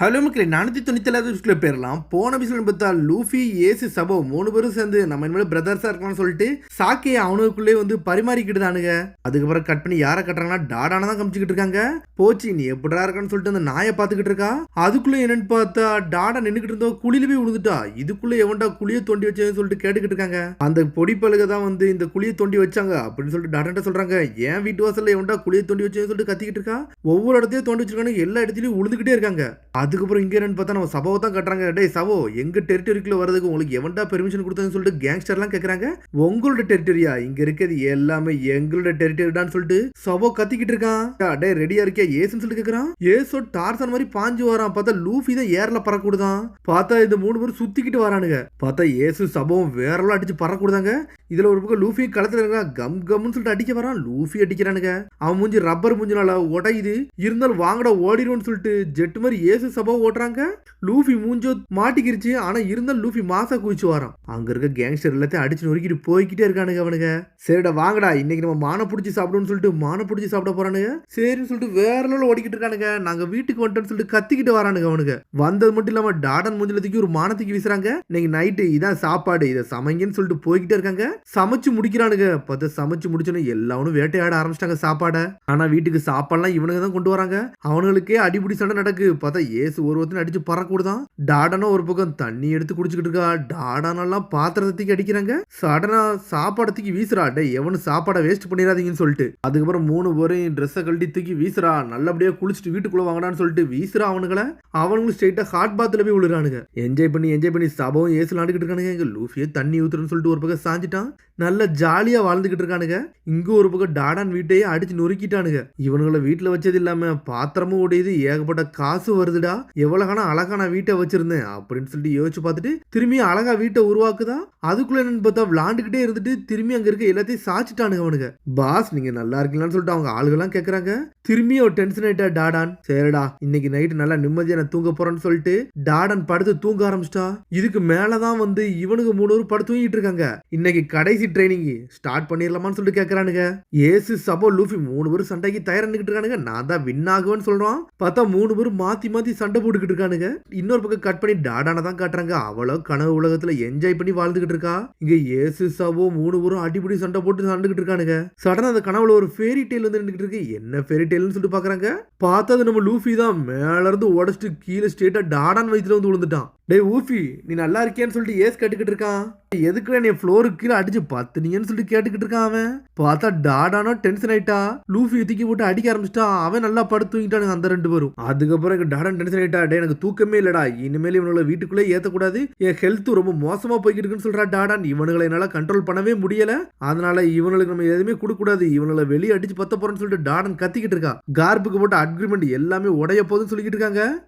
Hello மக்களே 497 பேர்லாம் போன எபிசோட் பார்த்தா லூஃபி ஏசு சபோ 3 பேரும் சேர்ந்து நம்ம இனிமேல் பிரதர்ஸா இருக்கலாம்னு சொல்லிட்டு சாக்கையை அவனுக்குள்ளே வந்து பரிமாறிக்கிட்டுதானுங்க. அதுக்கப்புறம் கட் பண்ணி யாரை கட்டுறாங்கன்னா டாடான தான் காமிச்சிக்கிட்டு இருக்காங்க. போச்சு நீ எப்படா இருக்கான்னு சொல்லிட்டு அந்த நாயை பார்த்துக்கிட்டு இருக்கா. அதுக்குள்ள என்னன்னு பார்த்தா டாடா நின்றுக்கிட்டு இருந்தோ குழியில போய் விழுந்துட்டா. இதுக்குள்ள எவன்டா குழியை தோண்டி வச்சேன்னு சொல்லிட்டு கேட்டுக்கிட்டு இருக்காங்க. அந்த பொடி பழுக தான் வந்து இந்த குழியை தோண்டி வச்சாங்க அப்படின்னு சொல்லிட்டு டாடா சொல்றாங்க. ஏன் வீட்டு வாசல்ல எவன்டா குழியை தோண்டி வச்சேன்னு சொல்லிட்டு கத்திக்கிட்டு இருக்கா. ஒவ்வொரு இடத்தையும் தோண்டி வச்சிருக்காங்க, எல்லா இடத்துலயும் விழுந்துகிட்டே இருக்காங்க. அதுக்கப்புறம் இங்க என்னன்னு பார்த்தா நம்ம சபோவை தான் கட்டுறாங்க. டே சபோ, எங்க டெரிட்டரிக்குள்ள வரதுக்கு உங்களுக்கு எவன்டா பெர்மிஷன் கொடுத்ததுன்னு சொல்லிட்டு கேங்ஸ்டர்லாம் கேட்கறாங்க. உங்களோட டெரிட்டரியா? இங்க இருக்கிறது எல்லாமே எங்களோட டெரிட்டரிடான்னு சொல்லிட்டு சபோ கத்திக்கிட்டு இருக்கான். டே ரெடியா இருக்கியா ஏசுன்னு சொல்லிட்டு கேட்கறான். ஏசோ டார்சன் மாதிரி பாஞ்சு வரான். பார்த்தா லூஃபி தான் ஏர்ல பறக்கூடுதான். பார்த்தா இந்த 3 பேரும் சுத்திக்கிட்டு வரானுங்க. பார்த்தா ஏசு சபோவும் வேறெல்லாம் அடிச்சு பறக்கூடுதாங்க. இதுல ஒரு பக்கம் லூஃபி களத்துல இருக்கா. கம் கம்னு சொல்லிட்டு அடிக்க வரான். லூஃபி அடிக்கிறானுங்க. அவன் மூஞ்சி ரப்பர் மூஞ்சினால உடையுது. இருந்தாலும் வாங்கடா ஓடிடும்னு சொல்லிட்டு ஜெட் மாதிரி ஏசு சபோ ஓட்டுறாங்க. லூஃபி மூஞ்சோ மாட்டிக்கிருச்சு. ஆனா இருந்தாலும் லூஃபி மாசா குதிச்சு வரான். அங்க இருக்க கேங்ஸ்டர் எல்லாத்தையும் அடிச்சு நொறுக்கிட்டு போய்கிட்டே இருக்கானுங்க அவனுங்க. சரிடா வாங்கடா இன்னைக்கு நம்ம மான பிடிச்சி சாப்பிடுன்னு சொல்லிட்டு மான பிடிச்சி சாப்பிட போறானுங்க. சரின்னு சொல்லிட்டு வேற லெவலில் ஓடிக்கிட்டு இருக்கானுங்க. நாங்க வீட்டுக்கு வந்துட்டோம்னு சொல்லிட்டு கத்திக்கிட்டு வரானுங்க அவனுங்க. வந்தது மட்டும் இல்லாம டாடன் மூஞ்சிலத்துக்கு ஒரு மானத்துக்கு வீசுறாங்க. இன்னைக்கு நைட்டு இதான் சாப்பாடு, இதை சமைங்கன்னு சொல்லிட்டு போய்கிட்டே இருக்காங்க. சமைச்சு முடிக்கிறானுங்க. பார்த்து சமைச்சு முடிச்சோன்னு எல்லாரும் வேட்டையாட ஆரம்பிச்சிட்டாங்க சாப்பாடை. ஆனா வீட்டுக்கு சாப்பாடுலாம் இவனுங்க தான் கொண்டு வராங்க. அவனுங்களுக்கே அடிபடி சண்டை நடக்கு. பார்த்தா ஏசு ஒருத்தனை அடிச்சு பறக்கூடுதான். டாடானோ ஒரு பக்கம் தண்ணி எடுத்து குடிச்சுக்கிட்டு இருக்கா. டாடானெல்லாம் பாத்திரத்துக்கு அடிக்கிறாங்க. சடனா சாப்பாடத்துக்கு வீசுறா. டே எவனு சாப்பாடை வேஸ்ட் பண்ணிடாதீங்கன்னு சொல்லிட்டு. அதுக்கப்புறம் 3 பேரும் ட்ரெஸ்ஸை கழட்டி தூக்கி வீசுறா. நல்லபடியா குளிச்சுட்டு வீட்டுக்குள்ள வாங்கடான்னு சொல்லிட்டு வீசுறா அவனுங்களை. அவனுங்களும் ஸ்ட்ரெயிட்டா ஹாட் பாத்துல போய் விழுறானுங்க. என்ஜாய் பண்ணி சபவும் ஏசு விளாண்டுக்கிட்டு இருக்கானுங்க. இங்க லூஃபியே தண்ணி ஊத்துறன்னு சொல்லிட்டு ஒரு பக்கம் சாஞ்சிட்டான். நல்ல ஜாலியா வாழ்ந்துகிட்டு இருக்கானுங்க. இங்க ஒரு பக்கம் டாடான் வீட்டையே அடிச்சு நொறுக்கிட்டானுங்க. இவனுங்களை வீட்டுல வச்சது இல்லாம பாத்திரமும் உடையுது, ஏகப்பட்ட காசு வருதுடா. எவ்வளவு அழகா நான் வீட்டை வச்சிருந்தேன் அப்படின்னு சொல்லிட்டு யோசிச்சு பார்த்துட்டு திரும்பி அழகா வீட்டை உருவாக்குதா. அதுக்குள்ள என்னன்னு பார்த்தா விளாண்டுகிட்டே இருந்துட்டு திரும்பி அங்க இருக்க எல்லாத்தையும் சாச்சிட்டானுங்க அவனுங்க. பாஸ் நீங்க நல்லா இருக்கீங்களான்னு சொல்லிட்டு அவங்க ஆளுகெல்லாம் கேக்குறாங்க. திரும்பி ஒரு டென்ஷன் ஆயிட்டா டாடான். சரிடா இன்னைக்கு நைட்டு நல்லா நிம்மதியா நான் தூங்க போறேன்னு சொல்லிட்டு டாடான் படுத்து தூங்க ஆரம்பிச்சிட்டா. இதுக்கு மேலதான் வந்து இவனுக்கு 3 பேர் படுத்து தூங்கிட்டு இருக்காங்க. இன்னைக்கு கடைசி ட்ரைனிங் ஸ்டார்ட் பண்ணிடலாமான்னு சொல்லிட்டு கேக்குறானுங்க. ஏசு சபோ லூஃபி 3 பேரும் சண்டைக்கு தயாரிட்டு இருக்கானுங்க. நான் தான் வின் ஆகுவேன்னு சொல்றான். பார்த்தா 3 பேரும் மாத்தி சண்டை போட்டுக்கிட்டு இருக்கானுங்க. இன்னொரு பக்கம் கட் பண்ணி டாடான தான் காட்டுறாங்க. அவளோ கனவு உலகத்துல என்ஜாய் பண்ணி வாழ்ந்துகிட்டு இருக்கா. இங்க ஏசு சபோ 3 பேரும் அடிப்படி சண்டை போட்டு சண்டைக்கிட்டு இருக்கானுங்க. சடனா அந்த கனவுல ஒரு ஃபேரி டெய்ல் வந்து நின்றுட்டு இருக்கு. என்ன ஃபேரி டெய்ல்னு சொல்லிட்டு பாக்குறாங்க. பார்த்தா அது நம்ம லூஃபி தான். மேல இருந்து உடச்சிட்டு கீழே ஸ்ட்ரெயிட்டா டாடான் வயித்துல வந்து விழுந்துட்டான். டே ஊஃபி நீ நல்லா இருக்கியான்னு சொல்லிட்டு ஏஸ் கேட்டுக்கிட்டு இருக்கான். எதுக்கு நீ ஃப்ளோருக்கு கீழே அடிச்சு பத்துனீங்கன்னு சொல்லிட்டு கேட்டுக்கிட்டு இருக்கான் அவன். பார்த்தா டாடானோ டென்ஷன் ஆயிட்டா. லூஃபி தூக்கி போட்டு அடிக்க ஆரம்பிச்சிட்டா. அவன் நல்லா படுத்து தூங்கிட்டானுங்க அந்த 2 பேரும். அதுக்கப்புறம் எனக்கு டாடான் டென்ஷன் ஆயிட்டா. டே எனக்கு தூக்கமே இல்லடா, இனிமேல் இவனுங்களை வீட்டுக்குள்ளே ஏத்தக்கூடாது, என் ஹெல்த் ரொம்ப மோசமா போய்கிட்டு இருக்குன்னு சொல்றா டாடான். இவனுங்களை என்னால கண்ட்ரோல் பண்ணவே முடியல, அதனால இவனுக்கு நம்ம எதுவுமே கொடுக்கூடாது, இவனுங்களை வெளியே அடிச்சு பத்த போறேன்னு சொல்லிட்டு டாடான் கத்திக்கிட்டு இருக்கா. கார்புக்கு போட்ட அக்ரிமெண்ட் எல்லாமே உடைய போதுன்னு சொல்லிக்கிட்டு இருக்காங்க.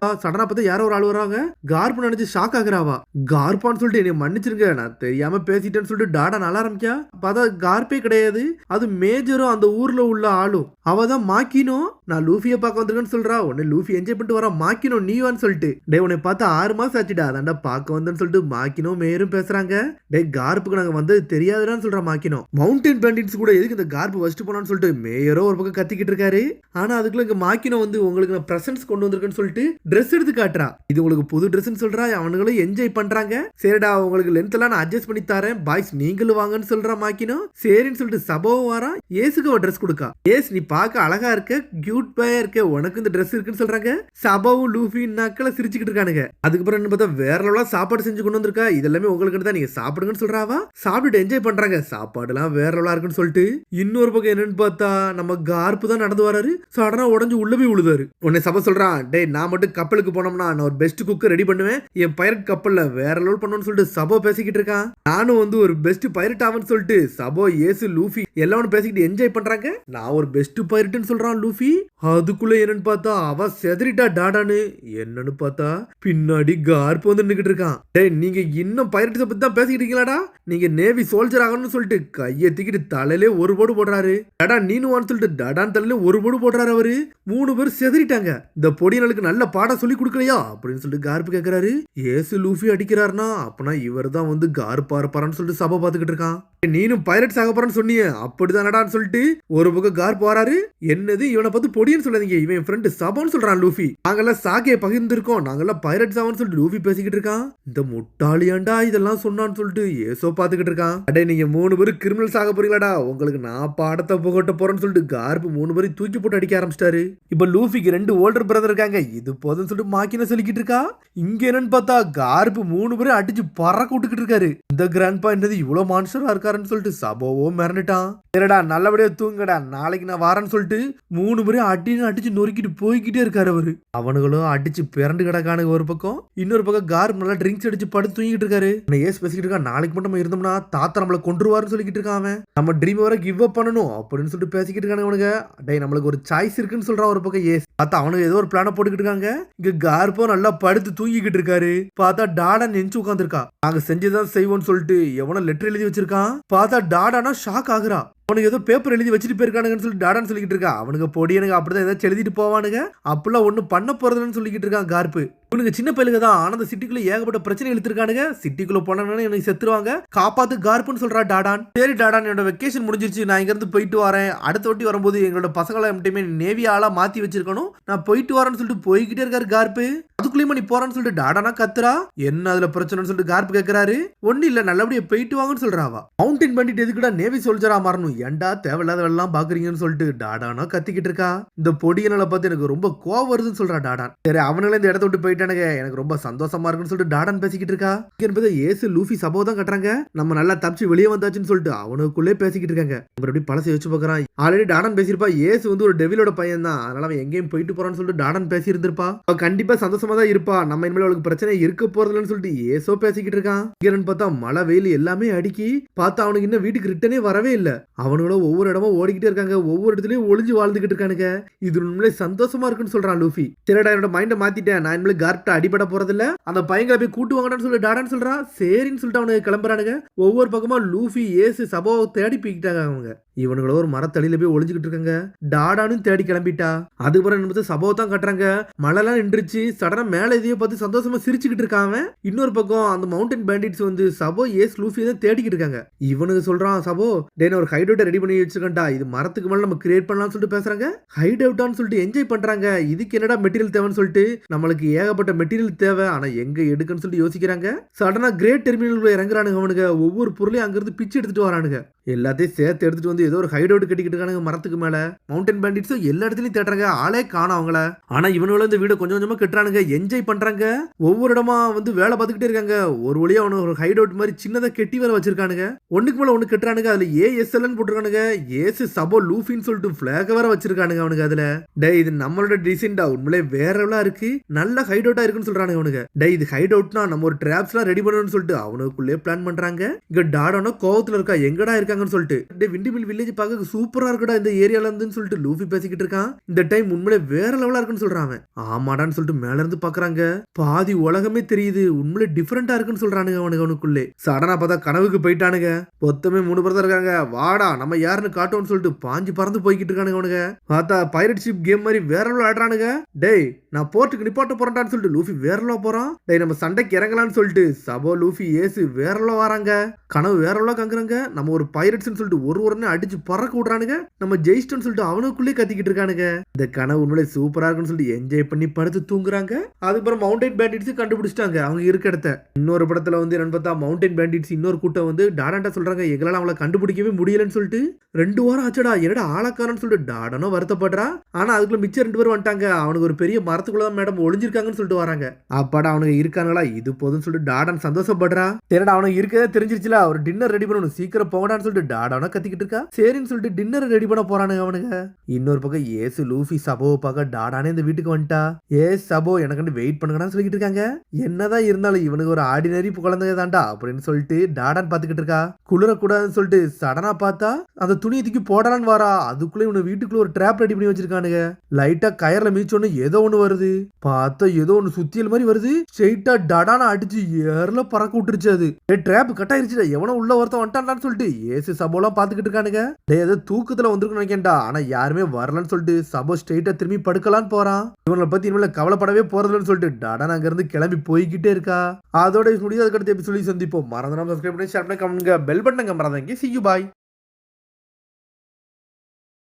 சடனா பார்த்தா யாரோ ஒரு ஆள் வராங்க. கார்பு நினைச்சு ஷாக் ஆகுறாவா. கார்பான்னு சொல்லிட்டு என்னை மன்னிச்சிருங்க, நான் தெரியாம பேசிட்டேன்னு சொல்லிட்டு டாடா நல்லா ஆரம்பிக்கா. பார்த்தா கார்பே கிடையாது, அது மேஜரும் அந்த ஊர்ல உள்ள ஆளும். அவதான் மாக்கினோ. நான் லூஃபியை பார்க்க வந்திருக்கேன்னு சொல்றா. உடனே லூஃபி என்ஜாய் பண்ணிட்டு வரா. மாக்கினோ நீவான்னு சொல்லிட்டு. டே உன்னை பார்த்தா 6 மாசம் ஆச்சுடா, அதான்டா பார்க்க வந்தேன்னு சொல்லிட்டு மாக்கினோ மேயரும் பேசுறாங்க. டே கார்புக்கு நாங்க வந்து தெரியாதுன்னு சொல்றா மாக்கினோ. மவுண்டன் பேண்டிட்ஸ் கூட எதுக்கு இந்த கார்பு வச்சுட்டு போனான்னு சொல்லிட்டு மேயரோ ஒரு பக்கம் கத்திக்கிட்டு இருக்காரு. ஆனா அதுக்குள்ள இங்க மாக்கினோ வந்து உங்களுக்கு நான் பிரசன்ஸ் கொண்டு வந்திருக்கேன்னு சொல்லிட்டு ட்ரெஸ் எடுத்து காட்டுறா. இது உங்களுக்கு புது ட்ரெஸ்ன்னு சொல்றா. அவனுங்களும் என்ஜாய் பண்றாங்க. சரிடா உங்களுக்கு லென்த் எல்லாம் நான் அட்ஜஸ்ட் பண்ணி தரேன், பாய்ஸ் நீங்களும் வாங்கன்னு சொல்றா மாக்கினோ. சரின்னு சொல்லிட்டு சபோவும் வரா. ஏசுக்கு ஒரு ட்ரெஸ் கொடுக்கா. ஏஸ் நீ பார்க்க அழகா இருக்க, கியூட் பாயா இருக்க, உனக்கு இந்த ட்ரெஸ் இருக்குன்னு சொல்றாங்க. சபோவும் லூஃபி நக்கல சிரிச்சுக்கிட்டு இருக்கானுங்க. அதுக்கப்புறம் என்ன பார்த்தா வேற லெவலா சாப்பாடு செஞ்சு கொண்டு வந்திருக்கா. இதெல்லாமே உங்களுக்கு தான், நீங்க சாப்பிடுங்கன்னு சொல்றாவா. சாப்பிட்டுட்டு என்ஜாய் பண்றாங்க. சாப்பாடுலாம் வேற லெவலா இருக்குன்னு சொல்லிட்டு இன்னொரு பக்கம் என்னன்னு பார்த்தா நம்ம கார்ப்பு தான் நடந்து வராரு. சடனா உடஞ்சு உள்ள போய் விழுதாரு. உடனே சபை சொல்றான். டே நான் மட்டும் கப்பலுக்கு போனோம்னா நான் ஒரு பெஸ்ட் குக்கர் ரெடி பண்ணுவேன், என் பைரட் கப்பல்ல வேற லெவல் பண்ணணும்னு சொல்லிட்டு சபோ பேசிக்கிட்டு இருக்கான். நானும் வந்து ஒரு பெஸ்ட் பைரட் ஆவன்னு சொல்லிட்டு சபோ ஏசு லூஃபி எல்லாரும் பேசிக்கிட்டு என்ஜாய் பண்றாங்க. நான் ஒரு பெஸ்ட் பைரட்னு சொல்றான் லூஃபி. அதுக்குள்ள என்னன்னு பார்த்தா அவ செதறிட்டா டாடான்னு. என்னன்னு பார்த்தா பின்னாடி கார்ப் வந்து நின்னுக்கிட்டு இருக்கான். டேய் நீங்க இன்னும் பைரட்ஸை பத்தி தான் பேசிக்கிட்டு இருக்கீங்களாடா, நீங்க நேவி சோல்ஜர் ஆகணும்னு சொல்லிட்டு கையை தூக்கிட்டு தலையிலே ஒரு போடு போடுறாரு. டடா நீனுவான்னு சொல்லிட்டு டடான் தலையில ஒரு போடு போடுறாரு அவரு. 3 பேர் செதறிட்டாங்க. இந்த பொடியனுக்கு நல்ல பாடம் சொல்லி கொடுக்கலையா அப்படின்னு சொல்லிட்டு கார்ப்பு கேட்கிறாரு. ஏசு லூஃபி அடிக்கிறாருன்னா அப்பனா இவர் தான் வந்து கார்பாரப்பாரான்னு சொல்லிட்டு சபை பார்த்துக்கிட்டு இருக்கான். நீனும் பைரட்ஸ் ஆக போறன்னு சொன்னீங்க, அப்படிதானடான்னு சொல்லிட்டு ஒரு பக்கம் கார் போறாரு. என்னது இவனை பார்த்து பொடின்னு சொல்லாதீங்க, இவன் என் ஃப்ரெண்டு சபோன்னு சொல்றான் லூஃபி. நாங்கெல்லாம் சாக்கையை பகிர்ந்திருக்கோம், நாங்கெல்லாம் பைரட்ஸ் ஆகும்னு சொல்லிட்டு லூஃபி பேசிக்கிட்டு இருக்கான். இந்த முட்டாளியாண்டா இதெல்லாம் சொன்னான்னு சொல்லிட்டு ஏசோ பாத்துக்கிட்டு இருக்கான். அடே நீங்க 3 பேரும் கிரிமினல்ஸ் ஆக போறீங்களாடா, உங்களுக்கு நான் பாடத்தை புகட்ட போறேன்னு சொல்லிட்டு கார்ப் 3 பேரும் தூக்கி போட்டு அடிக்க ஆரம்பிச்சிட்டாரு. இப்ப லூஃபிக்கு 2 ஓல்டர் பிரதர் இருக்காங்க, இது போதும்னு சொல்லிட்டு மாக்கின சொல்லிக்கிட்டு இருக்கா. இங்க என்னன்னு பார்த்தா கார்ப் 3 பேரும் அடிச்சு பறக்க விட்டுக்கிட்டு இருக்காரு. இந்த கிராண்ட் பா என்னது இவ்வளவு மான்ஸ்டரா இருக்காருன்னு சொல்லிட்டு சபோவோ மிரண்டுட்டான். சரிடா நல்லபடியா தூங்குடா, நாளைக்கு நான் வரேன்னு சொல்லிட்டு 3 பேரும் அடிச்சு நொறுக்கிட்டு போய்கிட்டே இருக்காரு அவரு. அவனுங்களும் அடிச்சு பிறண்டு கிடக்கானுங்க ஒரு பக்கம், இன்னொரு பக்கம் கார்ப் நல்லா ட்ரிங்க்ஸ் அடிச்சு படுத்து தூங்கிட்டு இருக்காரு. ஏஸ் பேசிக்கிட்டு இருக்கா, நாளைக்கு மட்டும் நம்ம இருந்தோம்னா தாத்தா நம்மள கொண்டுருவாருன்னு சொல்லிக்கிட்டு இருக்கான். நம்ம ட்ரீம் வர கிவ் அப் பண்ணணும் அப்படின்னு சொல்லிட்டு பேசிக்கிட்டு இருக்காங்க அவனுங்க. டே நம்மளுக்கு ஒரு சாய்ஸ் இருக்குன்னு சொல்றான் ஒரு பக்கம் ஏஸ். பார்த்தா அவனுக்கு ஏதோ ஒரு பிளான போட்டுக்கிட்டு இருக்காங்க. இங்க கார்போ நல்லா படுத்து தூங்கிக்கிட்டு இருக்காரு. பார்த்தா டாடா நெஞ்சு உட்காந்துருக்கா. நாங்க செஞ்சதான் செய்வோம்னு சொல்லிட்டு எவனோ லெட்டர் எழுதி வச்சிருக்கான். பார்த்தா டாடானா ஷாக் ஆகுறா. அவனுக்கு ஏதோ பேப்பர் எழுதி வச்சுட்டு போயிருக்கானுங்கன்னு சொல்லி டாடான்னு சொல்லிக்கிட்டு இருக்கா. அவனுக்கு பொடியனுங்க அப்படிதான் ஏதாச்சும் எழுதிட்டு போவானுங்க, அப்படிலாம் ஒன்னும் பண்ண போறதுன்னு சொல்லிக்கிட்டு இருக்கான் கார்ப்பு. இவனுக்கு சின்ன பையலுக்கு தான், ஆனா அந்த சிட்டிக்குள்ள ஏகப்பட்ட பிரச்சனை இழுத்துருக்கானுங்க. சிட்டிக்குள்ள போனானே எனக்கு செத்துருவாங்க, காப்பாத்து கார்ப்புன்னு சொல்றா டாடான். சரி டாடான், என்னோட வெக்கேஷன் முடிஞ்சிருச்சு, நான் இங்க இருந்து போயிட்டு வரேன். அடுத்த வாட்டி வரும்போது எங்களோட பசங்களை மட்டுமே நேவி ஆளா மாத்தி வச்சிருக்கணும், நான் போயிட்டு வரேன்னு சொல்லிட்டு போய்கிட்டே இருக்காரு கார்ப்பு. அதுக்குள்ளேயுமா நீ போறான்னு சொல்லிட்டு டாடானா கத்துறா. என்ன அதுல பிரச்சனைன்னு சொல்லிட்டு கார்ப்பு கேட்கிறாரு. ஒண்ணு இல்ல நல்லபடியா போயிட்டு வாங்கன்னு சொல்றாவா. மவுண்டன் பண்டிட் எதுக்குடா நேவி சோல்ஜரா மாறணும், ஏன்டா தேவையில்லாத எல்லாம் பாக்குறீங்கன்னு சொல்லிட்டு டாடானா கத்திக்கிட்டு இருக்கா. இந்த பொடியனால பார்த்து எனக்கு ரொம்ப கோவம் வருதுன்னு சொல்றா டாடான். சரி அவனால இந்த இடத்த விட்டு போயிட்டானுங்க, எனக்கு ரொம்ப சந்தோஷமா இருக்குன்னு சொல்லிட்டு டாடான் பேசிக்கிட்டு இருக்கா. என்பது ஏசு லூஃபி சபோ தான் கட்டுறாங்க, நம்ம நல்லா தப்பிச்சு வெளியே வந்தாச்சுன்னு சொல்லிட்டு அவனுக்குள்ளே பேசிக்கிட்டு இருக்காங்க. மறுபடியும் பழசை வச்சு பாக்குறான். ஆல்ரெடி டாடான் பேசியிருப்பா, ஏசு வந்து ஒரு டெவிலோட பையன் தான், அதனால அவன் எங்கேயும் போயிட்டு போறான்னு சொல்லிட்டு டாடான் பேசி இருந்திருப்பா. அவ கண்டிப்பா சந்தோஷமா தான் இருப்பா, நம்ம இனிமேல் அவளுக்கு பிரச்சனை இருக்க போறதுன்னு சொல்லிட்டு ஏசோ பேசிக்கிட்டு இருக்கான். இங்கன்னு பார்த்தா மழை வெயில் எல்லாமே அடிக்கி, பார்த்தா அவனுக்கு இன்னும் வீட்டுக்கு ரிட்டனே வரவே இல்ல. அவனுங்களும் ஒவ்வொரு இடமும் ஓடிக்கிட்டே இருக்காங்க, ஒவ்வொரு இடத்துலயும் ஒளிஞ்சு வாழ்ந்துகிட்டு இருக்கானுங்க. இது உண்மையிலே சந்தோஷமா இருக்குன்னு சொல்றான் லூஃபி. சரிடா என்னோட மைண்ட மாத்திட்டேன், நான் இனிமேல் கார்ப்ட அடிபட போறதில்ல, அந்த பையங்களை போய் கூட்டு வாங்கன்னு சொல்லி டாடான்னு சொல்றான். சரின்னு சொல்லிட்டு அவனுக்கு கிளம்புறானுங்க. ஒவ்வொரு பக்கமா லூஃபி ஏசு சபோ தேடி போய்கிட்டாங்க அவங்க. இவனுங்களோ ஒரு மரத்தடியில போய் ஒளிஞ்சுக்கிட்டு இருக்காங்க. டாடானும் தேடி கிளம்பிட்டா. அதுக்கப்புறம் என்ன சபோ தான் கட்டுறாங்க. மழைலாம் நின்றுச்சு. சடனா மேல இதையே பார்த்து சந்தோஷமா சிரிச்சுக்கிட்டு இருக்காங்க. இன்னொரு பக்கம் அந்த மவுண்டன் பேண்டிட்ஸ் வந்து சபோ ஏஸ் லூஃபி தான் தேடிக்கிட்டு இருக்காங்க. இவனுக்கு சொல்றான் சபோ, டேன ஒரு ஹைட் அவுட்டை ரெடி பண்ணி வச்சிருக்கா, இது மரத்துக்கு மேல நம்ம கிரியேட் பண்ணலாம்னு சொல்லிட்டு பேசுறாங்க. ஹைட் அவுட்டான்னு சொல்லிட்டு என்ஜாய் பண்றாங்க. இதுக்கு என்னடா மெட்டீரியல் தேவைன்னு சொல்லிட்டு, நம்மளுக்கு ஏகப்பட்ட மெட்டீரியல் தேவை, ஆனா எங்க எடுக்குன்னு சொல்லிட்டு யோசிக்கிறாங்க. சடனா கிரேட் டெர்மினல் இறங்குறானுங்க. அவனுங்க ஒவ்வொரு பொருளையும் அங்கிருந்து பிச்சு எடுத்துட்டு வரானுங்க. எல்லாத்தையும் சேர்த்து எடுத்துட்டு வந்து ஏதோ ஒரு ஹைட் அவுட் கட்டிக்கிட்டு இருக்கானுங்க மரத்துக்கு மேல. மவுண்டன் பேண்டிட்ஸ் எல்லா இடத்துலயும் தேடுறாங்க, ஆளே காணோம் அவங்கள. ஆனா இவனுங்களும் இந்த வீட கொஞ்சம் கொஞ்சமா கட்டுறானுங்க, என்ஜாய் பண்றாங்க. ஒவ்வொரு இடமா வந்து வேலை பார்த்துக்கிட்டே இருக்காங்க. ஒரு வழியா அவனு ஒரு ஹைட் அவுட் மாதிரி சின்னதா கெட்டி வேற வச்சிருக்கானுங்க. ஒண்ணுக்கு மேல ஒண்ணு கட்டுறானுங்க. அதுல ஏஎஸ்எல்னு போட்டிருக்கானுங்க. ஏசு சபோ லூஃபின்னு சொல்லிட்டு பிளாக் வேற வச்சிருக்கானுங்க அவனுக்கு. அதுல டே இது நம்மளோட டிசைன்டா, உண்மையிலே வேற எவ்வளோ இருக்கு, நல்ல ஹைட் அவுட்டா இருக்குன்னு சொல்றானுங்க அவனுங்க. டே இது ஹைட் அவுட்னா நம்ம ஒரு டிராப்ஸ் எல்லாம் ரெடி பண்ணணும்னு சொல்லிட்டு அவனுக்குள்ளே பிளான் பண்றாங்க. இங்க டாடானோ கோவத்துல இருக்கா, எங்கடா இருக்காங்கன்னு சொல்லிட்டு. டே விண்டிமில் வில்லேஜ் பார்க்க சூப்பரா இருக்குடா இந்த ஏரியால இருந்துன்னு சொல்லிட்டு லூஃபி பேசிக்கிட்டு இருக்கான். இந்த டைம் உண்மையிலே வேற லெவலா இருக்குன்னு சொல்றான். ஆமாடான்னு சொல்லிட்டு மேல இருந்து பாக்குறாங்க. பாதி உலகமே தெரியுது, உண்மையிலே டிஃபரெண்டா இருக்குன்னு சொல்றானுங்க அவனுக்குள்ளே. சடனா பார்த்தா கனவுக்கு போயிட்டானுங்க. மொத்தமே 3 பேர் தான் இருக்காங்க. வாடா நம்ம யாருன்னு காட்டோம்னு சொல்லிட்டு பாஞ்சு பறந்து போய்கிட்டு இருக்கானுங்க அவனுங்க. பார்த்தா பைரட் ஷிப் கேம் மாதிரி வேற லெவல் ஆடுறானுங்க. டேய் நான் போர்ட்டுக்கு நிப்பாட்ட போறேன்டான்னு சொல்லிட்டு லூஃபி வேற லெவலா போறான். டேய் நம்ம சண்டைக்கு இறங்கலாம்னு சொல்லிட்டு சபோ லூஃபி ஏசு வேற லெவலா வராங்க. கனவு வேற லெவலா கங்குறாங்க. நம்ம ஒரு பைரட்ஸ்னு சொல்லிட்டு ஒரு அடிச்சு பறக்க விடுறானுங்க. நம்ம ஜெயிஸ்டோன்னு சொல்லிட்டு அவனுக்குள்ளே கத்திக்கிட்டு இருக்கானுங்க. இந்த கனவு உண்மையிலே சூப்பரா இருக்குன்னு சொல்லிட்டு என்ஜாய் பண்ணி படுத்து தூங்குறாங்க. அதுக்கப்புறம் மவுண்டன் பேண்டிட்ஸ் கண்டுபிடிச்சிட்டாங்க அவங்க இருக்க இடத்த. இன்னொரு படத்துல வந்து என்னன்னு பார்த்தா மவுண்டன் பேண்டிட்ஸ் இன்னொரு கூட்டம் வந்து டாடான்டா சொல்றாங்க, எங்களால அவளை கண்டுபிடிக்கவே முடியலன்னு சொல்லிட்டு 2 வாரம் ஆச்சடா, என்னடா ஆளக்காரன்னு சொல்லிட்டு டாடானோ வருத்தப்படுறா. ஆனா அதுக்குள்ள மிச்சம் 2 பேர் வந்துட்டாங்க. அவனுக்கு ஒரு பெரிய மரத்துக்குள்ளதான் மேடம் ஒளிஞ்சிருக்காங்கன்னு சொல்லிட்டு வராங்க. அப்பாடா அவனுக்கு இருக்காங்களா, இது போதும்னு சொல்லிட்டு டாடான் சந்தோஷப்படுறா. சரிடா அவனுக்கு இருக்கதே தெரிஞ்சிருச்சுல, ஒரு டின்னர் ரெடி பண்ணணும், சீக்கிரம் போங்கடான்னு சொல்லிட்டு டாடானோ கத்திக்கிட்டு இருக்கா. சரின்னு சொல்லிட்டு டின்னர் ரெடி பண்ண போறானுங்க அவனுங்க. இன்னொரு பக்கம் ஏசு லூஃபி சபோவை பார்க்க டாடானே இந்த வீட்டுக்கு வந்துட்டா. ஏஸ் சபோ எனக்கு வெயிட் பண்ணுங்கன்னு சொல்லிட்டு இருக்காங்க. என்னதான் இருந்தாலும் இவனுக்கு ஒரு ஆர்டினரி குழந்தைங்க தான்டா அப்படின்னு சொல்லிட்டு டாடான் பாத்துக்கிட்டு இருக்கா. குளிரக்கூடாதுன்னு சொல்லிட்டு சடனா பார்த்தா அந்த துணியை தூக்கி போடலான்னு வரா. அதுக்குள்ள இவனு வீட்டுக்குள்ள ஒரு ட்ராப் ரெடி பண்ணி வச்சிருக்கானுங்க. லைட்டா கயர்ல மீச்சோன்னு ஏதோ ஒண்ணு வருது. வருது. பார்த்தா ஏதோ ஒண்ணு சுத்தியல் மாதிரி வருது. ஸ்ட்ரெயிட்டா டடான அடிச்சு ஏர்ல பறக்க விட்டுருச்சு அது. ட்ராப் கட் ஆயிருச்சுடா. எவனோ உள்ள ஒருத்தன் வந்துட்டான்னு சொல்லிட்டு ஏசு சபோலாம் பாத்துக்கிட்டு இருக்கானுங்க. ஏதோ தூக்கத்துல வந்திருக்குன்னு நினைக்கேன்டா. ஆனா யாருமே வரலன்னு சொல்லிட்டு சபோ ஸ்ட்ரெயிட்டா திரும்பி படுக்கலான்னு போறான். இவங்களை பத்தி இனிமேல கவலைப்படவே போறதுன்னு சொல்லிட்டு டாடான் அங்க இருந்து கிளம்பி போய்கிட்டே இருக்கா. அதோட முடியாது. அதுக்கடுத்து எபிசோட சந்திப்போம். மறந்துடாம சப்ஸ்கிரைப் பண்ணி ஷேர் பண்ணி கமெண்ட் பெல் பட்டன் மறந்தாங்க. See you bye.